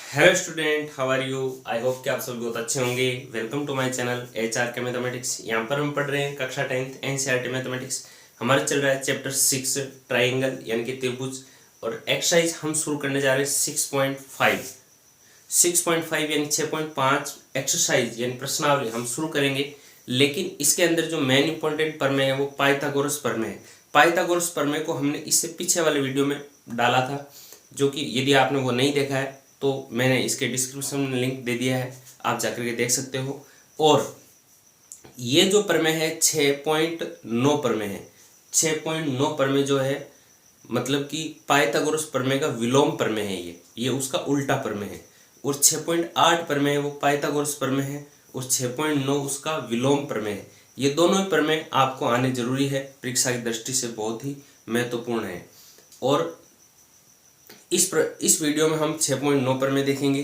Hello student, how are you. I hope कि आप सब बहुत अच्छे होंगे। Welcome to my channel HR के मैथमेटिक्स। यहाँ पर हम पढ़ रहे हैं कक्षा 10th NCERT मैथमेटिक्स। हमारा चल रहा है चैप्टर 6 ट्राइंगल यानी कि त्रिभुज। और एक्सरसाइज हम शुरू करने जा रहे हैं 6.5 यानी 6.5 एक्सरसाइज यानी प्रश्नावली हम शुरू करेंगे। लेकिन इसके अंदर जो मेन इंपॉर्टेंट प्रमेय है वो पाइथागोरस प्रमेय है। पाइथागोरस प्रमेय को हमने इससे पीछे वाले वीडियो में डाला था, जो कि यदि आपने वो नहीं देखा है तो मैंने इसके डिस्क्रिप्शन में लिंक दे दिया है, आप जाकर के देख सकते हो। और ये जो प्रमेय है 6.9 प्रमेय है। 6.9 प्रमेय जो है मतलब कि पाइथागोरस प्रमेय का विलोम प्रमेय है। ये उसका उल्टा प्रमेय है। और 6.8 प्रमेय है वो पाइथागोरस प्रमेय है, और 6.9 उसका विलोम प्रमेय है। ये दोनों ही प्रमेय आपको आने जरूरी है, परीक्षा की दृष्टि से बहुत ही महत्वपूर्ण है। और इस वीडियो में हम 6.9 प्रमेय देखेंगे।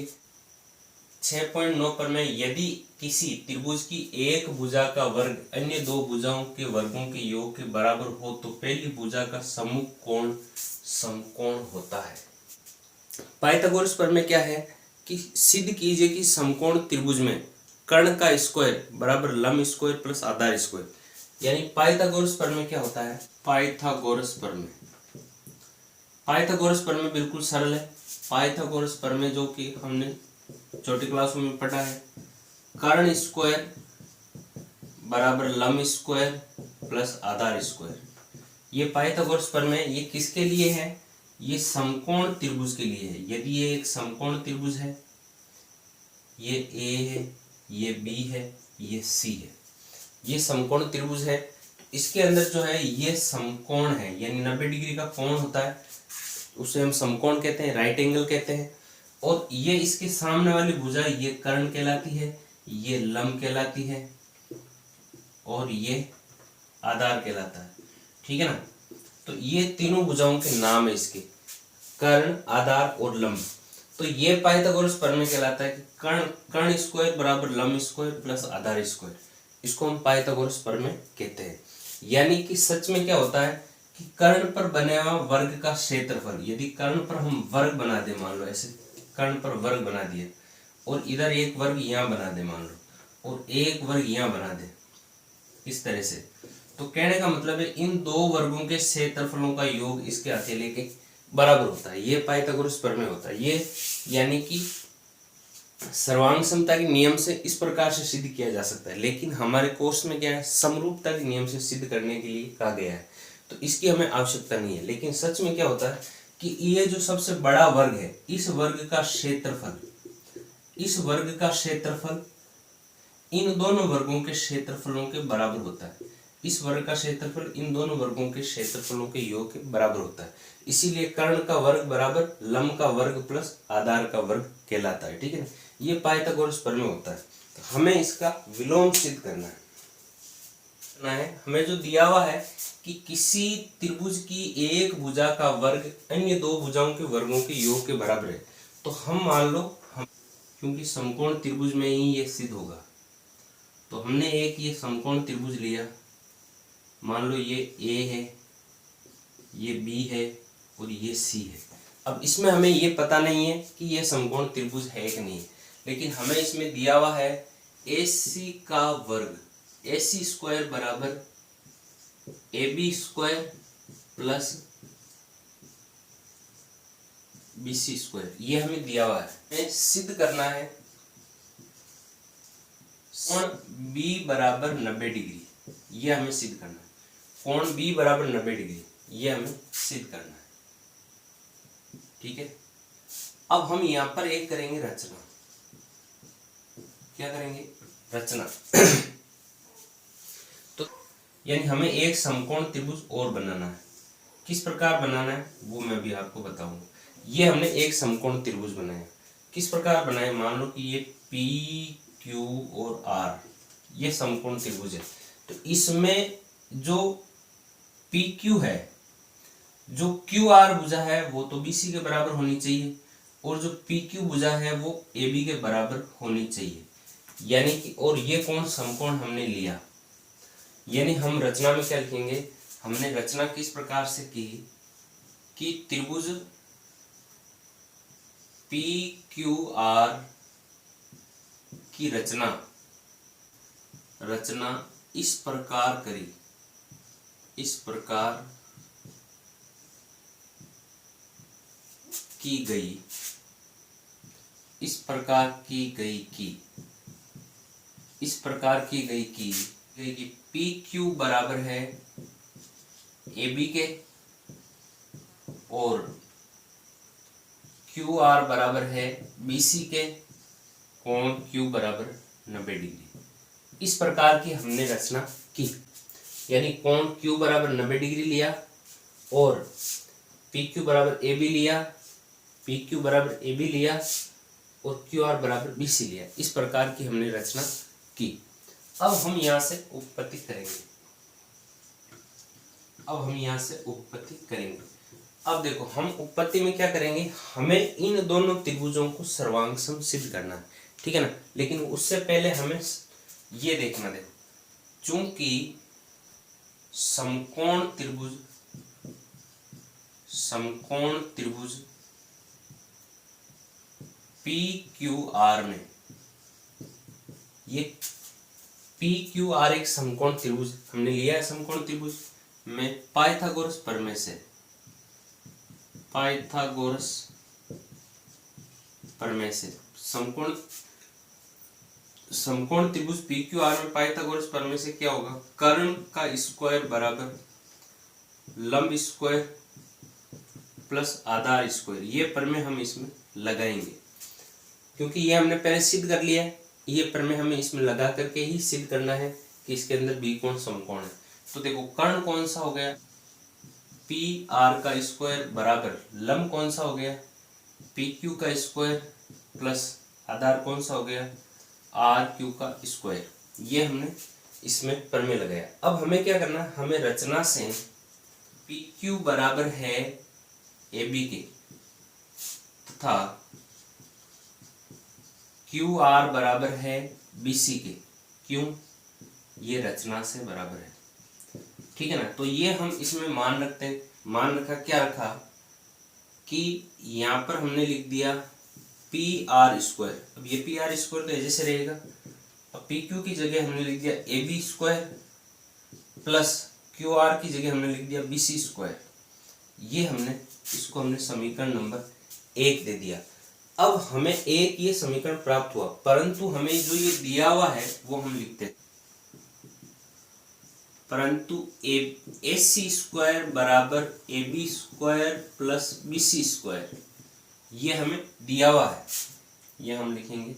6.9 प्रमेय, यदि किसी त्रिभुज की एक भुजा का वर्ग अन्य दो भुजाओं के वर्गों के योग के बराबर हो तो पहली भुजा का सम्मुख कोण समकोण होता है। पाइथागोरस प्रमेय क्या है कि सिद्ध कीजिए कि समकोण त्रिभुज में कर्ण का स्क्वायर बराबर लंब स्क्वायर प्लस आधार स्क्वायर। यानी पाइथागोरस प्रमेय क्या होता है। पाइथागोरस प्रमेय बिल्कुल सरल है। पाइथागोरस प्रमेय जो कि हमने छोटी क्लासों में पढ़ा है, कर्ण स्क्वायर बराबर लंब स्क्वायर प्लस आधार स्क्वायर। ये पाइथागोरस प्रमेय ये किसके लिए है, ये समकोण त्रिभुज के लिए है। यदि ये एक समकोण त्रिभुज है, ये A है, ये B है, ये C है, ये समकोण त्रिभुज है, इसके अंदर जो है ये समकोण है यानी 90 डिग्री का कोण होता है, उसे हम समकोण कहते हैं, राइट एंगल कहते हैं। और ये इसके सामने वाली भुजा ये कर्ण कहलाती है, ये लंब कहलाती है, और ये आधार कहलाता है। ठीक है ना। तो ये तीनों भुजाओं के नाम है इसके, कर्ण, आधार और लंब। तो ये पाइथागोरस प्रमेय कहलाता है कि कर्ण स्क्वायर बराबर लंब स्क्वायर प्लस आधार स्क्वायर। इसको हम पाइथागोरस प्रमेय कहते हैं। यानी कि सच में क्या होता है कि कर्ण पर बने हुआ वर्ग का क्षेत्रफल, यदि कर्ण पर हम वर्ग बना दे, मान लो ऐसे कर्ण पर वर्ग बना दिए और इधर एक वर्ग यहाँ बना दे मान लो, और एक वर्ग यहाँ बना दे इस तरह से, तो कहने का मतलब है इन दो वर्गों के क्षेत्रफलों का योग इसके अकेले के बराबर होता है। ये पाइथागोरस प्रमेय होता है। ये यानी कि सर्वांग समता के नियम से इस प्रकार से सिद्ध किया जा सकता है, लेकिन हमारे कोर्स में क्या है, समरूपता के नियम से सिद्ध करने के लिए कहा गया है, तो इसकी हमें आवश्यकता नहीं है। लेकिन सच में क्या होता है कि ये जो सबसे बड़ा वर्ग है, इस वर्ग का क्षेत्रफल इन दोनों वर्गों के क्षेत्रफलों के बराबर होता है। इस वर्ग का क्षेत्रफल इन दोनों वर्गों के क्षेत्रफलों के योग के बराबर होता है। इसीलिए कर्ण का वर्ग बराबर लंब का वर्ग प्लस आधार का वर्ग कहलाता है। ठीक है ना। ये पाइथागोरस प्रमेय होता है। तो हमें इसका विलोम सिद्ध करना है। हमें जो दिया हुआ है कि किसी त्रिभुज की एक भुजा का वर्ग अन्य दो भुजाओं के वर्गों के योग के बराबर है, तो हम मान लो क्योंकि समकोण त्रिभुज में ही ये सिद्ध होगा, तो हमने एक ये समकोण त्रिभुज लिया, मान लो ये A है, ये B है और ये C है। अब इसमें हमें ये पता नहीं है कि ये समकोण त्रिभुज है कि नहीं, लेकिन हमें इसमें दिया हुआ है AC का वर्ग, AC स्क्वायर बराबर AB square plus BC square, ये हमें दिया हुआ है। हमें सिद्ध करना है कोण B बराबर 90 डिग्री, ये हमें सिद्ध करना है। कोण B बराबर 90 डिग्री, ये हमें सिद्ध करना है। ठीक है। अब हम यहाँ पर एक करेंगे रचना। क्या करेंगे, रचना। तो यानी हमें एक समकोण त्रिभुज और बनाना है। किस प्रकार बनाना है वो मैं भी आपको बताऊंगा। ये हमने एक समकोण त्रिभुज बनाया, किस प्रकार बनाया, मान लो कि ये P Q और R ये समकोण त्रिभुज है। तो इसमें जो PQ है, जो QR भुजा है वो तो BC के बराबर होनी चाहिए, और जो PQ भुजा है वो AB के बराबर होनी चाहिए। यानी कि और ये कौन समकोण हमने लिया, यानी हम रचना में क्या लिखेंगे, हमने रचना किस प्रकार से की कि त्रिभुज पी क्यू आर की रचना इस प्रकार करी, इस प्रकार की गई, इस प्रकार की गई कि पी क्यू बराबर है ए बी के और क्यू आर बराबर है बी सी के, कोण क्यू बराबर 90 डिग्री। इस प्रकार की हमने रचना की, यानी कोण क्यू बराबर 90 डिग्री लिया और पी क्यू बराबर ए बी लिया, पी क्यू बराबर ए बी लिया और क्यू आर बराबर बी सी लिया। इस प्रकार की हमने रचना की। अब हम यहाँ से उपपत्ति करेंगे। अब देखो हम उपपत्ति में क्या करेंगे, हमें इन दोनों त्रिभुजों को सर्वांग सम सिद्ध करना है, ठीक है ना। लेकिन उससे पहले हमें ये देखना, देखो चूंकि समकोण त्रिभुज पी क्यू आर में, ये पी क्यू आर एक समकोण त्रिभुज हमने लिया है। समकोण त्रिभुज में पाइथागोरस प्रमेय से समकोण त्रिभुज पी क्यू आर में पाइथागोरस प्रमेय से क्या होगा, कर्ण का स्क्वायर बराबर लंब स्क्वायर प्लस आधार स्क्वायर। ये प्रमेय हम इसमें लगाएंगे क्योंकि ये हमने पहले सिद्ध कर लिया है। ये प्रमेय हमें इसमें लगा करके ही सिद्ध करना है कि इसके अंदर बी कोण समकोण है। तो देखो कर्ण कौन सा हो गया, पी आर का स्क्वायर बराबर लंब कौन सा हो गया, पी क्यू का स्क्वायर प्लस आधार कौन सा हो गया, आर क्यू का स्क्वायर। ये हमने इसमें प्रमेय लगाया। अब हमें क्या करना है, हमें रचना से पी क्यू बराबर है ए बी के तथा क्यू आर बराबर है बी सी के। क्यों, ये रचना से बराबर है, ठीक है ना। तो ये हम इसमें मान रखते हैं। मान रखा, क्या रखा कि यहाँ पर हमने लिख दिया पी आर स्क्वायर। अब ये पी आर स्क्वायर तो जैसे रहेगा। अब पी क्यू की जगह हमने लिख दिया A B square plus Q R की जगह हमने लिख दिया बी सी स्क्वायर। ये हमने इसको हमने समीकरण नंबर 1 दे दिया। अब हमें एक ये समीकरण प्राप्त हुआ, परंतु हमें जो ये दिया हुआ है वो हम लिखते हैं, परंतु ए सी स्क्वायर बराबर A B square plus B C square ये हमें दिया हुआ है। ये हम लिखेंगे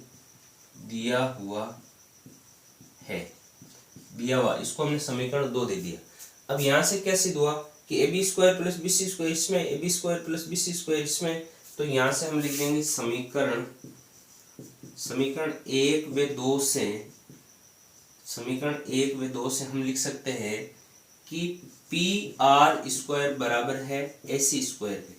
दिया हुआ है, दिया हुआ, इसको हमने समीकरण 2 दे दिया। अब यहां से क्या सिद्ध हुआ कि A B square plus B C square इसमें, A B square plus B C square इसमें। तो यहां से हम लिख देंगे समीकरण 1 व 2 से, समीकरण 1 व 2 से हम लिख सकते हैं कि पी आर स्क्वायर बराबर है ए सी स्क्वायर के।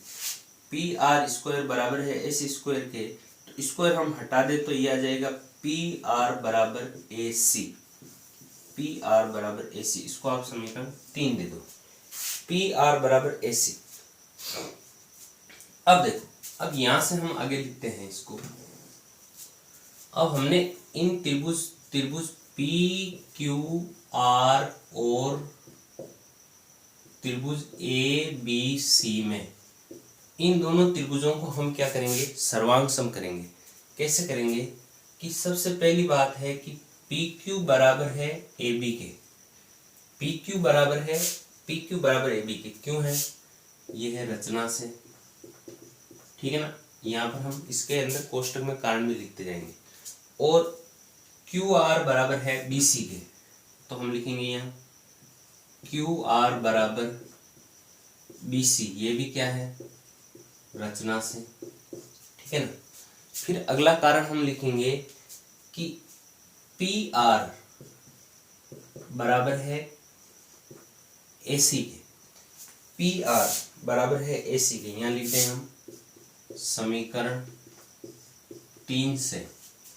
पी आर स्क्वायर बराबर है ए सी स्क्वायर के, तो स्क्वायर हम हटा दे तो ये आ जाएगा पी आर बराबर ए सी। पी आर बराबर ए सी, इसको आप समीकरण 3 दे दो, पी आर बराबर ए सी। अब देखो, अब यहां से हम आगे लिखते हैं इसको। अब हमने इन त्रिभुज पी क्यू आर और त्रिभुज ए बी सी में, इन दोनों त्रिभुजों को हम क्या करेंगे, सर्वांग सम करेंगे। कैसे करेंगे कि सबसे पहली बात है कि पी क्यू बराबर है ए बी के, पी क्यू बराबर ए बी के। क्यों है, ये है रचना से, ठीक है ना। यहाँ पर हम इसके अंदर कोष्टक में कारण भी लिखते जाएंगे। और क्यू आर बराबर है बी सी के, तो हम लिखेंगे यहाँ क्यू आर बराबर बी सी। ये भी क्या है, रचना से, ठीक है ना। फिर अगला कारण हम लिखेंगे कि पी आर बराबर है ए सी के, पी आर बराबर है ए सी के। यहाँ लिखते हैं हम समीकरण 3 से,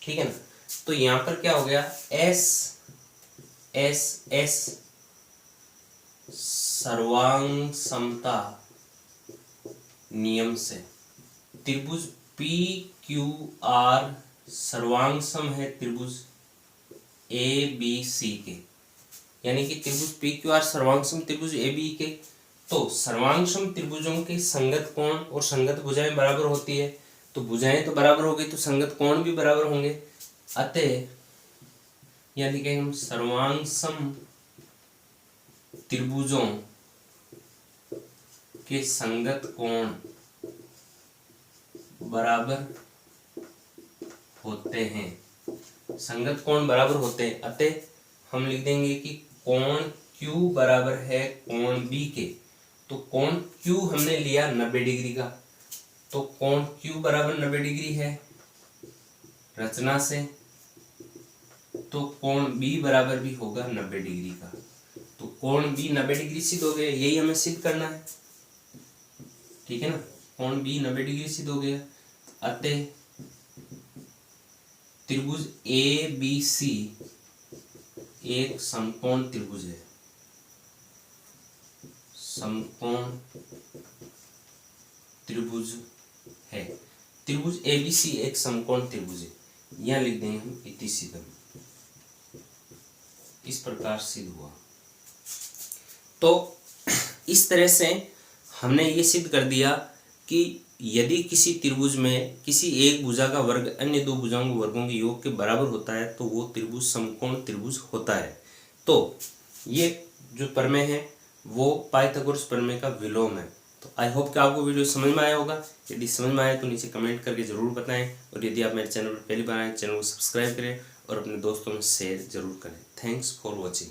ठीक है ना। तो यहां पर क्या हो गया, एस एस एस सर्वांग समता नियम से त्रिभुज पी क्यू आर सर्वांग सम है त्रिभुज ए बी सी के, यानी कि त्रिभुज पी क्यू आर सर्वांग सम त्रिभुज ए बी के। तो सर्वांग सम त्रिभुजों के संगत कोण और संगत भुजाएं बराबर होती है, तो भुजाएं तो बराबर हो गई तो संगत कोण भी बराबर होंगे। अतः यानी कि हम सर्वांग सम त्रिभुजों के संगत कोण बराबर होते हैं, संगत कोण बराबर होते हैं। अतः हम लिख देंगे कि कोण Q बराबर है कोण B के। तो कोण Q हमने लिया 90 डिग्री का, तो कोण Q बराबर 90 डिग्री है रचना से, तो कोण B बराबर भी होगा 90 डिग्री का। तो कोण B 90 डिग्री सिद्ध हो गया, यही हमें सिद्ध करना है, ठीक है ना। कोण B 90 डिग्री सिद्ध हो गया। अतः त्रिभुज ए बी सी एक समकोण त्रिभुज है, समकोण त्रिभुज है। त्रिभुज एबीसी एक समकोण त्रिभुज है, यहां लिख देंगे हम इति सिद्धम, इस प्रकार सिद्ध हुआ। तो इस तरह से हमने ये सिद्ध कर दिया कि यदि किसी त्रिभुज में किसी एक भुजा का वर्ग अन्य दो भुजाओं के वर्गों के योग के बराबर होता है तो वो त्रिभुज समकोण त्रिभुज होता है। तो ये जो प्रमेय है वो पाइथागोरस प्रमेय का विलोम है। तो आई होप कि आपको वीडियो समझ में आया होगा। यदि समझ में आया तो नीचे कमेंट करके ज़रूर बताएं, और यदि आप मेरे चैनल पर पहली बार आए चैनल को सब्सक्राइब करें और अपने दोस्तों में शेयर जरूर करें। Thanks for watching.